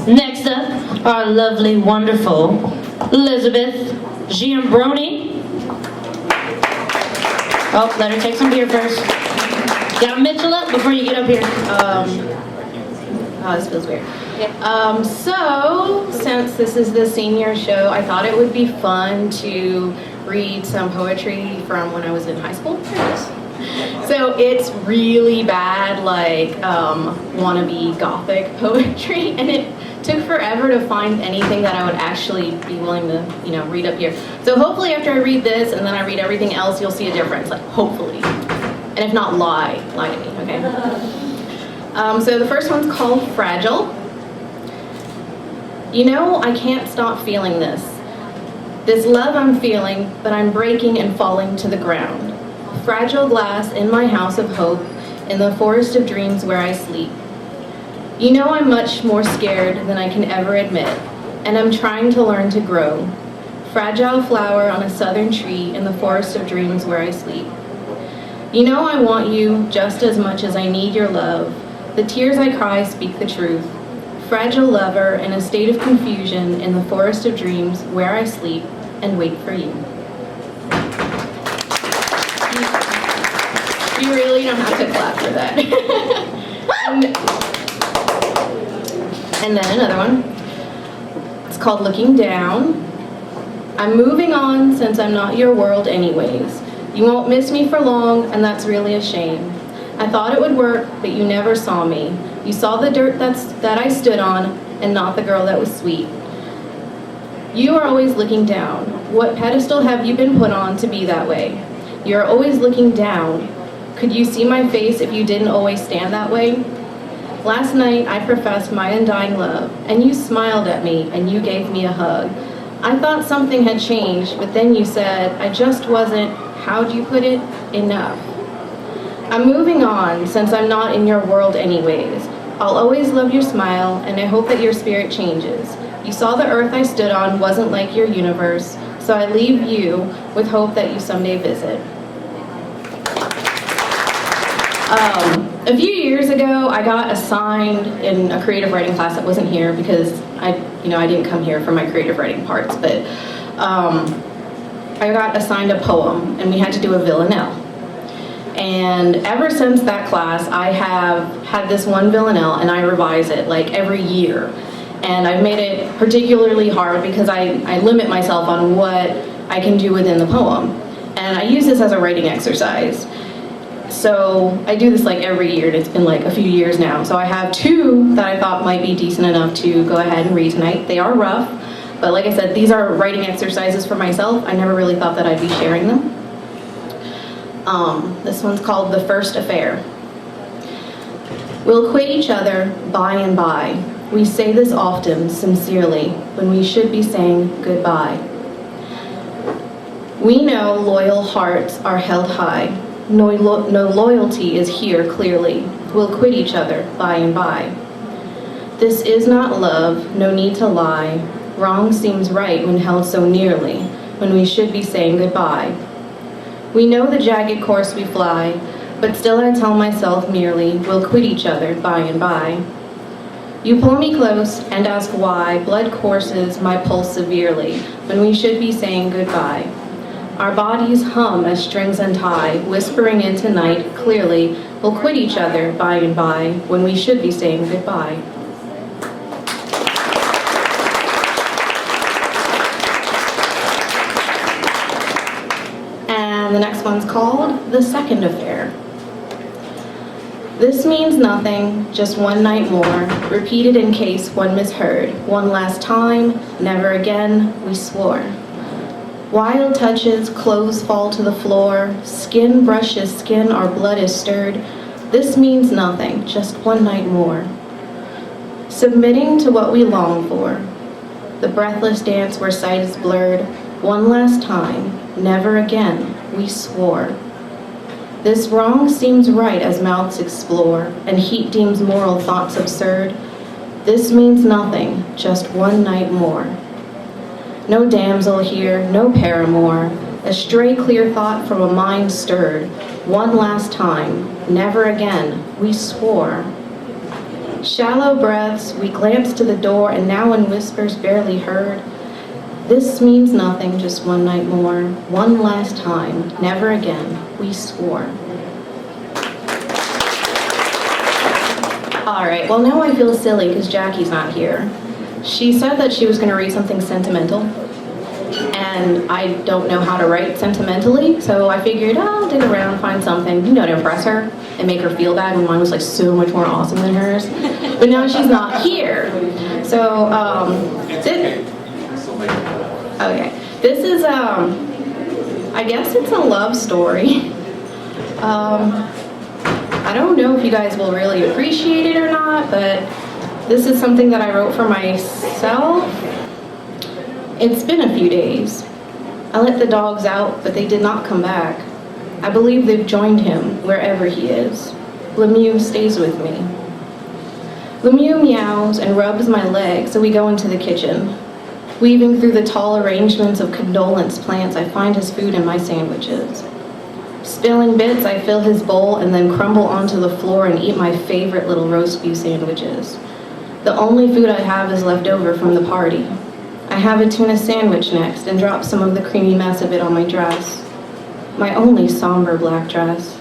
Next up, our lovely, wonderful Elizabeth Giambroni. Oh, let her take some beer first. Got Mitchell up before you get up here. Oh, this feels weird. So, since this is the senior show, I thought it would be fun to read some poetry from when I was in high school. So it's really bad, like wannabe gothic poetry, and it took forever to find anything that I would actually be willing to, read up here. So hopefully after I read this and then I read everything else, you'll see a difference, like hopefully. And if not, lie to me, okay? So the first one's called Fragile. I can't stop feeling this. This love I'm feeling, but I'm breaking and falling to the ground. Fragile glass in my house of hope, in the forest of dreams where I sleep. I'm much more scared than I can ever admit, and I'm trying to learn to grow. Fragile flower on a southern tree in the forest of dreams where I sleep. I want you just as much as I need your love. The tears I cry speak the truth. Fragile lover in a state of confusion in the forest of dreams where I sleep and wait for you. You really don't have to clap for that. and then another one. It's called Looking Down. I'm moving on since I'm not your world anyways. You won't miss me for long, and that's really a shame. I thought it would work, but you never saw me. You saw the dirt that I stood on, and not the girl that was sweet. You are always looking down. What pedestal have you been put on to be that way? You're always looking down. Could you see my face if you didn't always stand that way? Last night I professed my undying love, and you smiled at me, and you gave me a hug. I thought something had changed, but then you said, I just wasn't, how'd you put it, enough. I'm moving on, since I'm not in your world anyways. I'll always love your smile, and I hope that your spirit changes. You saw the earth I stood on wasn't like your universe, so I leave you with hope that you someday visit. A few years ago, I got assigned in a creative writing class that wasn't here because I didn't come here for my creative writing parts, but I got assigned a poem, and we had to do a villanelle. And ever since that class, I have had this one villanelle, and I revise it like every year. And I've made it particularly hard because I limit myself on what I can do within the poem. And I use this as a writing exercise. So I do this like every year, and it's been like a few years now. So I have two that I thought might be decent enough to go ahead and read tonight. They are rough, but like I said, these are writing exercises for myself. I never really thought that I'd be sharing them. This one's called The First Affair. We'll quit each other by and by. We say this often, sincerely, when we should be saying goodbye. We know loyal hearts are held high. No loyalty is here clearly. We'll quit each other by and by. This is not love, no need to lie. Wrong seems right when held so nearly, when we should be saying goodbye. We know the jagged course we fly, but still I tell myself merely, we'll quit each other by and by. You pull me close and ask why blood courses my pulse severely, when we should be saying goodbye. Our bodies hum as strings untie, whispering into night clearly, we'll quit each other by and by, when we should be saying goodbye. And the next one's called The Second Affair. This means nothing, just one night more, repeated in case one misheard. One last time, never again, we swore. Wild touches, clothes fall to the floor, skin brushes skin, our blood is stirred. This means nothing, just one night more. Submitting to what we long for, the breathless dance where sight is blurred. One last time, never again, we swore. This wrong seems right as mouths explore, and heat deems moral thoughts absurd. This means nothing, just one night more. No damsel here, no paramour, a stray clear thought from a mind stirred. One last time, never again, we swore. Shallow breaths, we glance to the door, and now in whispers barely heard. This means nothing, just one night more. One last time, never again, we swore. All right, well now I feel silly because Jackie's not here. She said that she was going to read something sentimental, and I don't know how to write sentimentally, so I figured I'll dig around, find something, to impress her and make her feel bad when mine was like so much more awesome than hers. But now she's not here. So, this is, I guess it's a love story. I don't know if you guys will really appreciate it or not, but this is something that I wrote for myself. It's been a few days. I let the dogs out, but they did not come back. I believe they've joined him wherever he is. Lemieux stays with me. Lemieux meows and rubs my leg, so we go into the kitchen. Weaving through the tall arrangements of condolence plants, I find his food in my sandwiches. Spilling bits, I fill his bowl and then crumble onto the floor and eat my favorite little roast beef sandwiches. The only food I have is left over from the party. I have a tuna sandwich next and drop some of the creamy mess of it on my dress. My only somber black dress.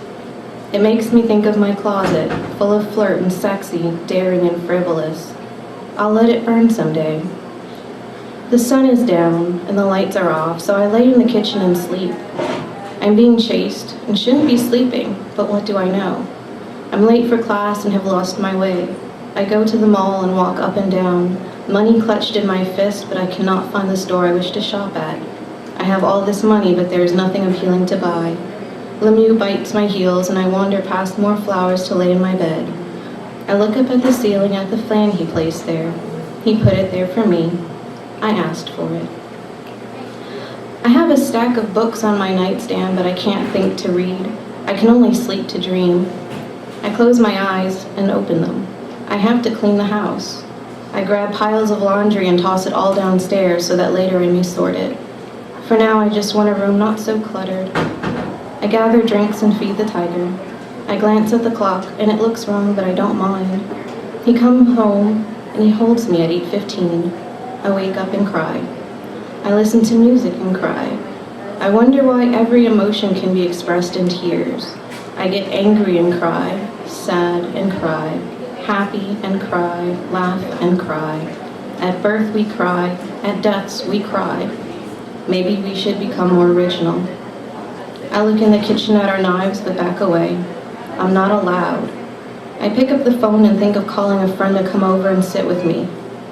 It makes me think of my closet, full of flirt and sexy, daring and frivolous. I'll let it burn someday. The sun is down and the lights are off, so I lay in the kitchen and sleep. I'm being chased and shouldn't be sleeping, but what do I know? I'm late for class and have lost my way. I go to the mall and walk up and down, money clutched in my fist, but I cannot find the store I wish to shop at. I have all this money, but there is nothing appealing to buy. Lemieux bites my heels and I wander past more flowers to lay in my bed. I look up at the ceiling at the fan he placed there. He put it there for me. I asked for it. I have a stack of books on my nightstand, but I can't think to read. I can only sleep to dream. I close my eyes and open them. I have to clean the house. I grab piles of laundry and toss it all downstairs so that later I may sort it. For now, I just want a room not so cluttered. I gather drinks and feed the tiger. I glance at the clock, and it looks wrong, but I don't mind. He comes home, and he holds me at 8:15. I wake up and cry. I listen to music and cry. I wonder why every emotion can be expressed in tears. I get angry and cry, sad and cry, happy and cry, laugh and cry. At birth we cry, at deaths we cry. Maybe we should become more original. I look in the kitchen at our knives, but back away. I'm not allowed. I pick up the phone and think of calling a friend to come over and sit with me,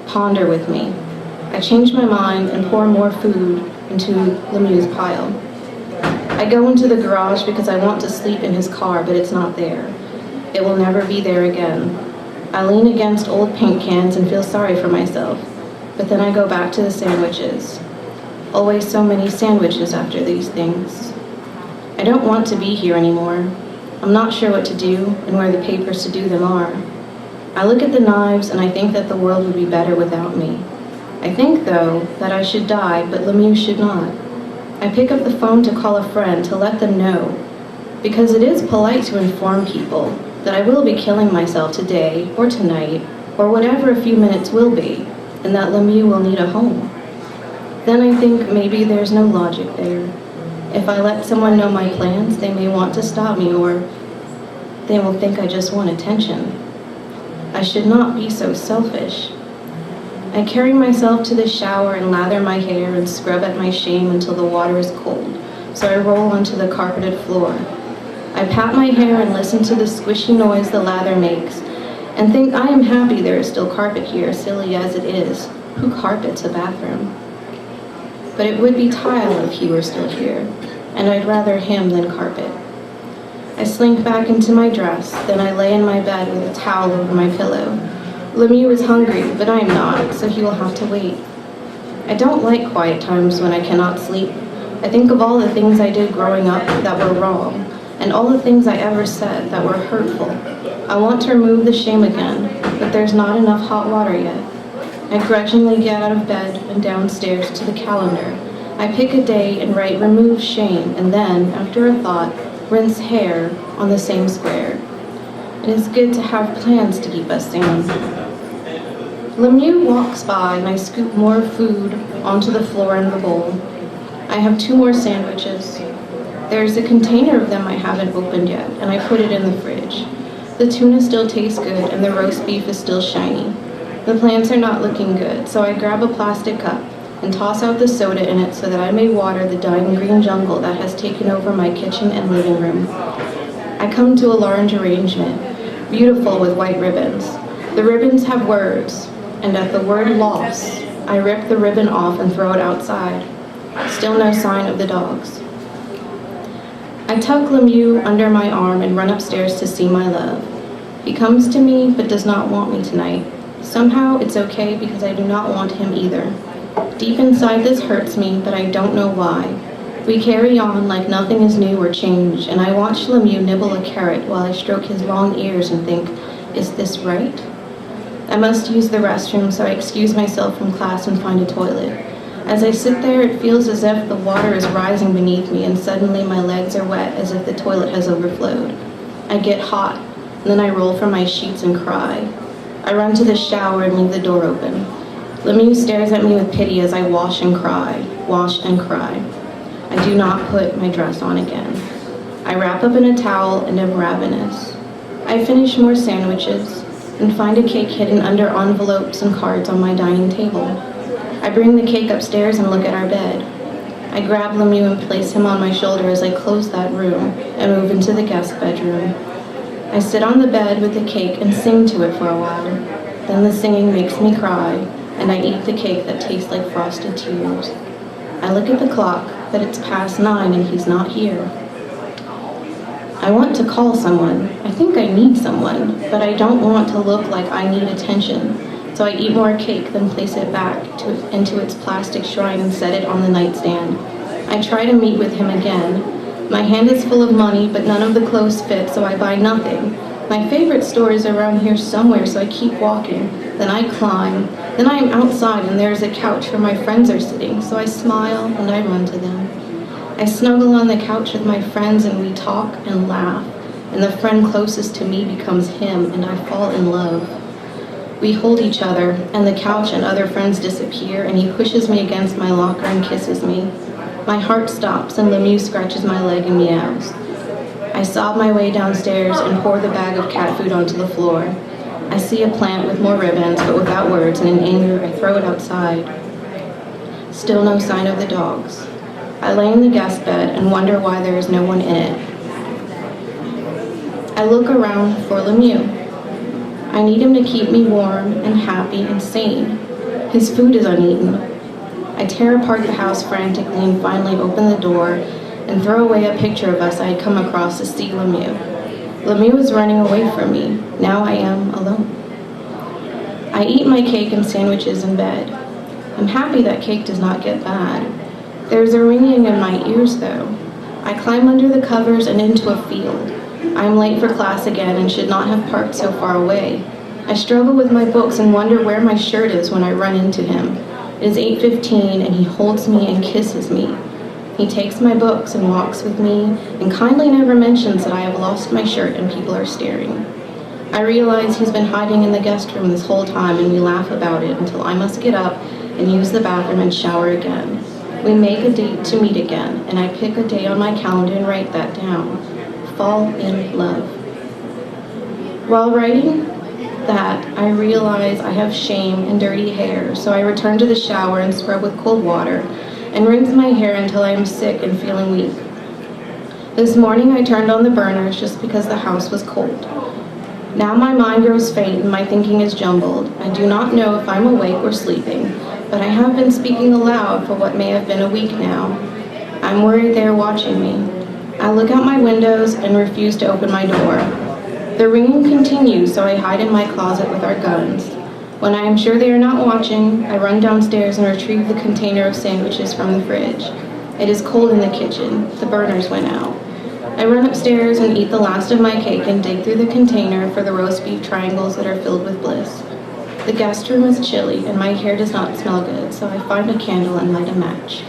ponder with me. I change my mind and pour more food into Lemieux's pile. I go into the garage because I want to sleep in his car, but it's not there. It will never be there again. I lean against old paint cans and feel sorry for myself, but then I go back to the sandwiches. Always so many sandwiches after these things. I don't want to be here anymore. I'm not sure what to do and where the papers to do them are. I look at the knives and I think that the world would be better without me. I think, though, that I should die, but Lemieux should not. I pick up the phone to call a friend to let them know, because it is polite to inform people that I will be killing myself today or tonight or whatever a few minutes will be, and that Lemieux will need a home. Then I think maybe there's no logic there. If I let someone know my plans, they may want to stop me, or they will think I just want attention. I should not be so selfish. I carry myself to the shower and lather my hair and scrub at my shame until the water is cold, so I roll onto the carpeted floor. I pat my hair and listen to the squishy noise the lather makes, and think I am happy there is still carpet here, silly as it is. Who carpets a bathroom? But it would be tile if he were still here, and I'd rather him than carpet. I slink back into my dress, then I lay in my bed with a towel over my pillow. Lemieux is hungry, but I am not, so he will have to wait. I don't like quiet times when I cannot sleep. I think of all the things I did growing up that were wrong, and all the things I ever said that were hurtful. I want to remove the shame again, but there's not enough hot water yet. I grudgingly get out of bed and downstairs to the calendar. I pick a day and write remove shame, and then, after a thought, rinse hair on the same square. It is good to have plans to keep us sane. Lemieux walks by and I scoop more food onto the floor in the bowl. I have 2 more sandwiches. There's a container of them I haven't opened yet, and I put it in the fridge. The tuna still tastes good and the roast beef is still shiny. The plants are not looking good, so I grab a plastic cup and toss out the soda in it so that I may water the dying green jungle that has taken over my kitchen and living room. I come to a large arrangement, beautiful with white ribbons. The ribbons have words, and at the word loss, I rip the ribbon off and throw it outside. Still no sign of the dogs. I tuck Lemieux under my arm and run upstairs to see my love. He comes to me but does not want me tonight. Somehow it's okay because I do not want him either. Deep inside this hurts me, but I don't know why. We carry on like nothing is new or changed, and I watch Lemieux nibble a carrot while I stroke his long ears and think, is this right? I must use the restroom, so I excuse myself from class and find a toilet. As I sit there, it feels as if the water is rising beneath me, and suddenly my legs are wet as if the toilet has overflowed. I get hot, and then I roll from my sheets and cry. I run to the shower and leave the door open. Lemieux stares at me with pity as I wash and cry. I do not put my dress on again. I wrap up in a towel and am ravenous. I finish more sandwiches and find a cake hidden under envelopes and cards on my dining table. I bring the cake upstairs and look at our bed. I grab Lemieux and place him on my shoulder as I close that room and move into the guest bedroom. I sit on the bed with the cake and sing to it for a while. Then the singing makes me cry, and I eat the cake that tastes like frosted tears. I look at the clock, but it's past 9 and he's not here. I want to call someone. I think I need someone, but I don't want to look like I need attention. So I eat more cake, then place it back into its plastic shrine and set it on the nightstand. I try to meet with him again. My hand is full of money, but none of the clothes fit, so I buy nothing. My favorite store is around here somewhere, so I keep walking. Then I climb. Then I am outside, and there is a couch where my friends are sitting, so I smile and I run to them. I snuggle on the couch with my friends, and we talk and laugh, and the friend closest to me becomes him, and I fall in love. We hold each other, and the couch and other friends disappear, and he pushes me against my locker and kisses me. My heart stops, and Lemieux scratches my leg and meows. I sob my way downstairs and pour the bag of cat food onto the floor. I see a plant with more ribbons, but without words, and in anger, I throw it outside. Still no sign of the dogs. I lay in the guest bed and wonder why there is no one in it. I look around for Lemieux. I need him to keep me warm and happy and sane. His food is uneaten. I tear apart the house frantically and finally open the door and throw away a picture of us I had come across to see Lemieux. Lemieux was running away from me. Now I am alone. I eat my cake and sandwiches in bed. I'm happy that cake does not get bad. There's a ringing in my ears though. I climb under the covers and into a field. I am late for class again and should not have parked so far away. I struggle with my books and wonder where my shirt is when I run into him. It is 8:15 and he holds me and kisses me. He takes my books and walks with me and kindly never mentions that I have lost my shirt and people are staring. I realize he's been hiding in the guest room this whole time and we laugh about it until I must get up and use the bathroom and shower again. We make a date to meet again and I pick a day on my calendar and write that down. Fall in love. While writing that, I realize I have shame and dirty hair, so I return to the shower and scrub with cold water and rinse my hair until I am sick and feeling weak. This morning I turned on the burners just because the house was cold. Now my mind grows faint and my thinking is jumbled. I do not know if I'm awake or sleeping, but I have been speaking aloud for what may have been a week now. I'm worried they are watching me. I look out my windows and refuse to open my door. The ringing continues, so I hide in my closet with our guns. When I am sure they are not watching, I run downstairs and retrieve the container of sandwiches from the fridge. It is cold in the kitchen. The burners went out. I run upstairs and eat the last of my cake and dig through the container for the roast beef triangles that are filled with bliss. The guest room is chilly and my hair does not smell good, so I find a candle and light a match.